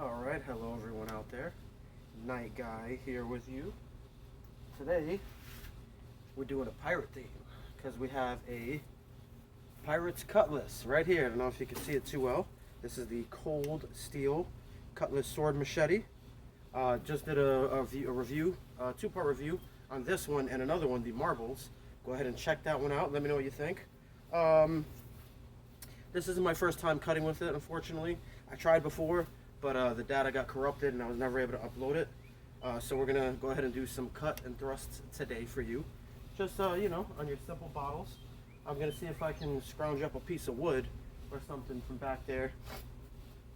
Alright, hello everyone out there. Night Guy here with you. Today, we're doing a pirate theme because we have a pirate's cutlass right here. I don't know if you can see it too well. This is the cold steel cutlass sword machete. Just did a review, two-part review on this one and another one, the marbles. Go ahead and check that one out. Let me know what you think. This isn't my first time cutting with it, unfortunately. I tried before, but the data got corrupted and I was never able to upload it. So we're gonna go ahead and do some cut and thrusts today for you. Just, you know, on your simple bottles. I'm gonna see if I can scrounge up a piece of wood or something from back there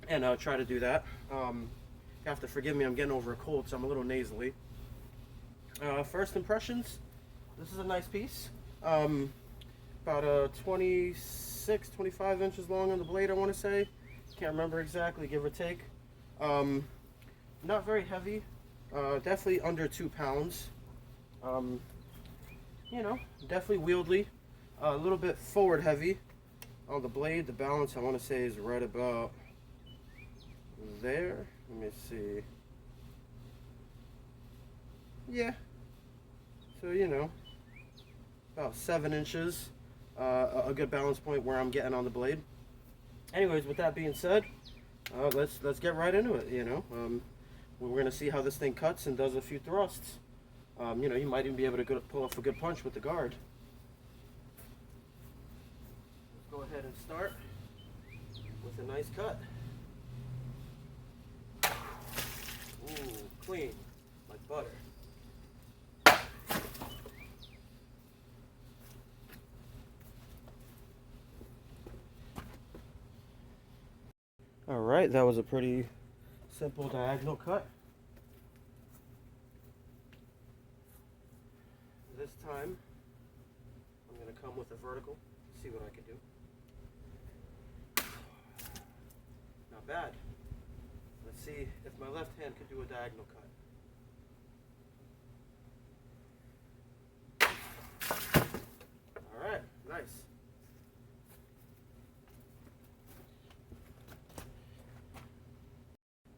and try to do that. You have to forgive me, I'm getting over a cold, so I'm a little nasally. First impressions, this is a nice piece. About 26, 25 inches long on the blade, I want to say. Can't remember exactly, give or take. Not very heavy, definitely under 2 pounds. You know, definitely wieldy. A little bit forward heavy on the blade. The balance, I want to say, is right about there. Let me see. Yeah. So, you know, about 7 inches. A good balance point where I'm getting on the blade. Anyways, with that being said, let's get right into it. You know, we're gonna see how this thing cuts and does a few thrusts. You know, you might even be able to pull off a good punch with the guard. Let's go ahead and start with a nice cut. Ooh, clean, like butter. Alright, that was a pretty simple diagonal cut. This time, I'm going to come with a vertical, see what I can do. Not bad. Let's see if my left hand can do a diagonal cut. Alright, nice.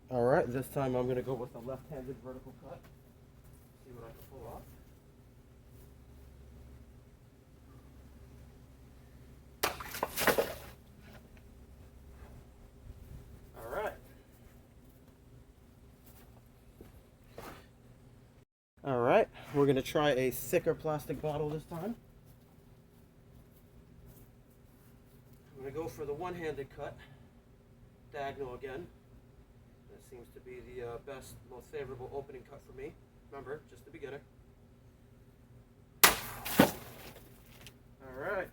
Alright, this time I'm going to go with a left-handed vertical cut. See what I can pull off. Alright. Alright, we're going to try a thicker plastic bottle this time. I'm going to go for the one-handed cut. Diagonal again. Seems to be the best, most favorable opening cut for me. Remember, just a beginner. Alright.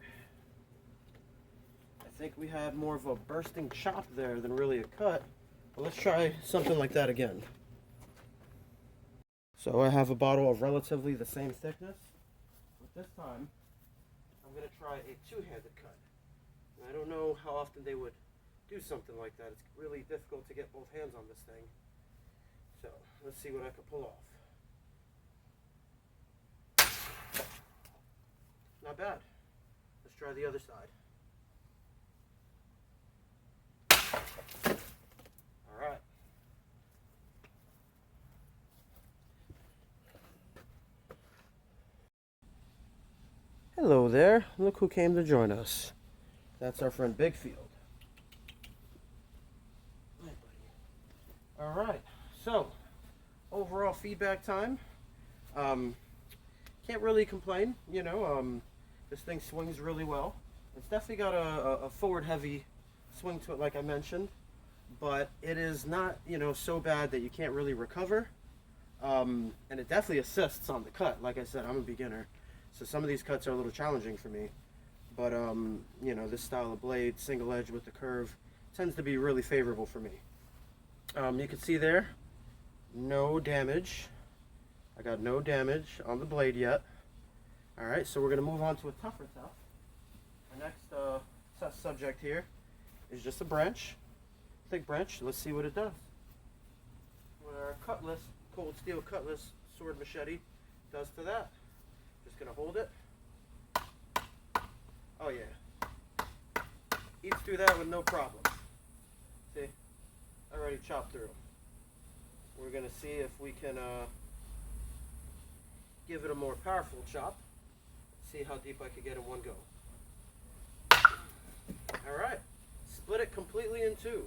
I think we had more of a bursting chop there than really a cut. But let's try something like that again. So I have a bottle of relatively the same thickness. But this time, I'm going to try a two-handed cut. And I don't know how often they would do something like that. It's really difficult to get both hands on this thing. So let's see what I can pull off. Not bad. Let's try the other side. Alright. Hello there. Look who came to join us. That's our friend Bigfield. Alright, so overall feedback time. Can't really complain, you know. This thing swings really well. It's definitely got a forward heavy swing to it, like I mentioned, but it is not, you know, so bad that you can't really recover. And it definitely assists on the cut. Like I said, I'm a beginner, so some of these cuts are a little challenging for me. But you know, this style of blade, single edge with the curve, tends to be really favorable for me. You can see there, no damage. I got no damage on the blade yet. Alright, so we're going to move on to a tougher tough. Our next test subject here is just a branch, thick branch. Let's see what it does. What our cutlass, cold steel cutlass sword machete does to that. Just going to hold it. Oh yeah. Eats through that with no problem. See? Already chopped through. we're going to see if we can give it a more powerful chop. See how deep I can get in one go. Alright, split it completely in two.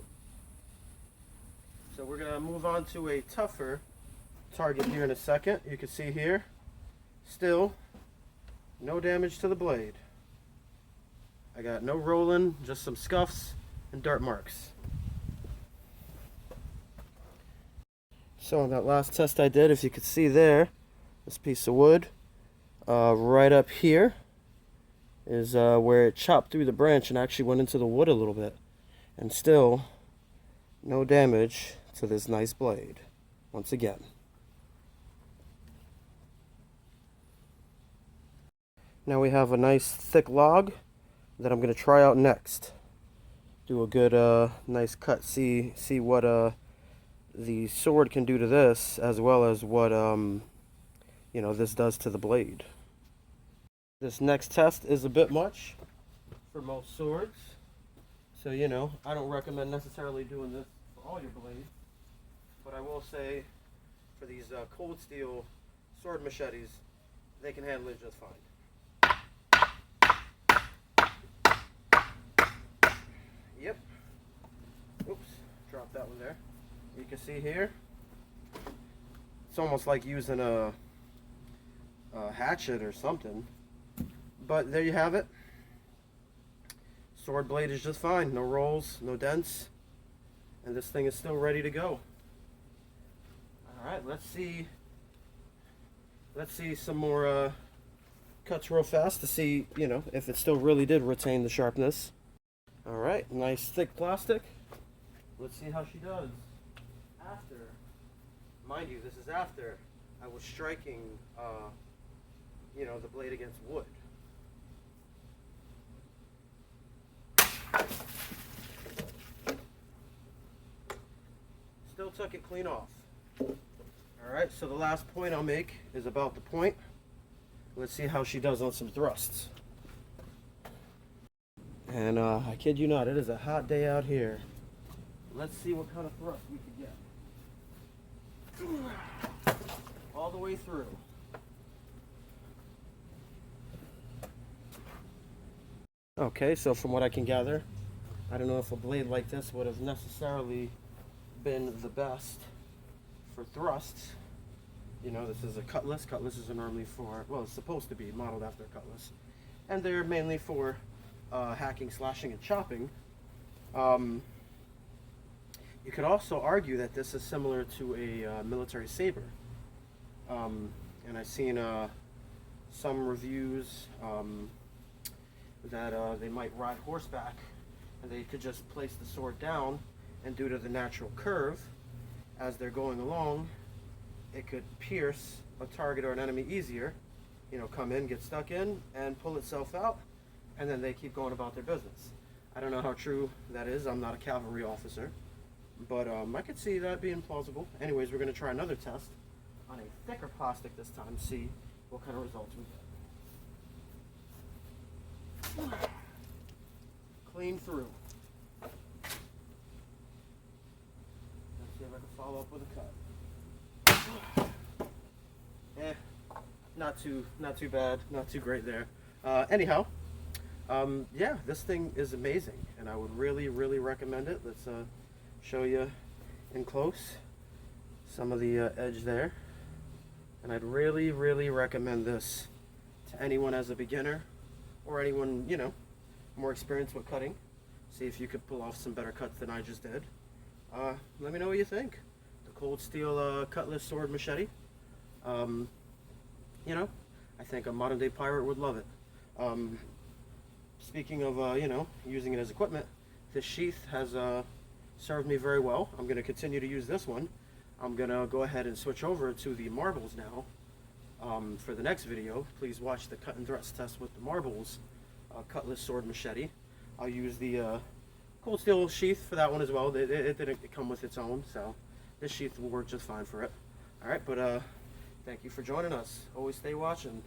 So we're going to move on to a tougher target here in a second. You can see here, still no damage to the blade. I got no rolling, just some scuffs and dart marks. So on that last test I did, if you could see there, this piece of wood, right up here is where it chopped through the branch and actually went into the wood a little bit. And still, no damage to this nice blade, once again. Now we have a nice thick log that I'm going to try out next. Do a good nice cut, see what the sword can do to this, as well as what you know, this does to the blade. This next test is a bit much for most swords, so you know, I don't recommend necessarily doing this for all your blades, but I will say for these cold steel sword machetes, they can handle it just fine. Yep. Oops, dropped that one there. You can see here, it's almost like using a hatchet or something. But there you have it. Sword blade is just fine. No rolls, no dents. And this thing is still ready to go. Alright, let's see some more cuts real fast to see, you know, if it still really did retain the sharpness. Alright, nice thick plastic. Let's see how she does. After, mind you, this is after I was striking, you know, the blade against wood. Still took it clean off. Alright, so the last point I'll make is about the point. Let's see how she does on some thrusts. And I kid you not, it is a hot day out here. Let's see what kind of thrust we can get. All the way through. Okay, so from what I can gather, I don't know if a blade like this would have necessarily been the best for thrusts. You know, this is a cutlass. Cutlasses are normally for, well, it's supposed to be modeled after a cutlass. And they're mainly for hacking, slashing, and chopping. You could also argue that this is similar to a military saber. And I've seen some reviews that they might ride horseback and they could just place the sword down, and due to the natural curve as they're going along, it could pierce a target or an enemy easier, you know, come in, get stuck in, and pull itself out, and then they keep going about their business. I don't know how true that is. I'm not a cavalry officer, but I could see that being plausible. Anyways, we're going to try another test on a thicker plastic this time, see what kind of results we get. Clean through. Let's see if I can follow up with a cut. Not too bad, not too great there. Anyhow, yeah, this thing is amazing, and I would really recommend it. Let's show you in close some of the edge there, and I'd really recommend this to anyone as a beginner or anyone, you know, more experienced with cutting. See if you could pull off some better cuts than I just did. Let me know what you think. The cold steel cutlass sword machete. You know, I think a modern day pirate would love it. Speaking of, you know, using it as equipment, this sheath has served me very well. I'm going to continue to use this one. I'm going to go ahead and switch over to the marbles now. For the next video, please watch the cut and thrust test with the marbles cutlass sword machete. I'll use the cold steel sheath for that one as well. It didn't come with its own, so this sheath will work just fine for it. Alright, but thank you for joining us. Always stay watching.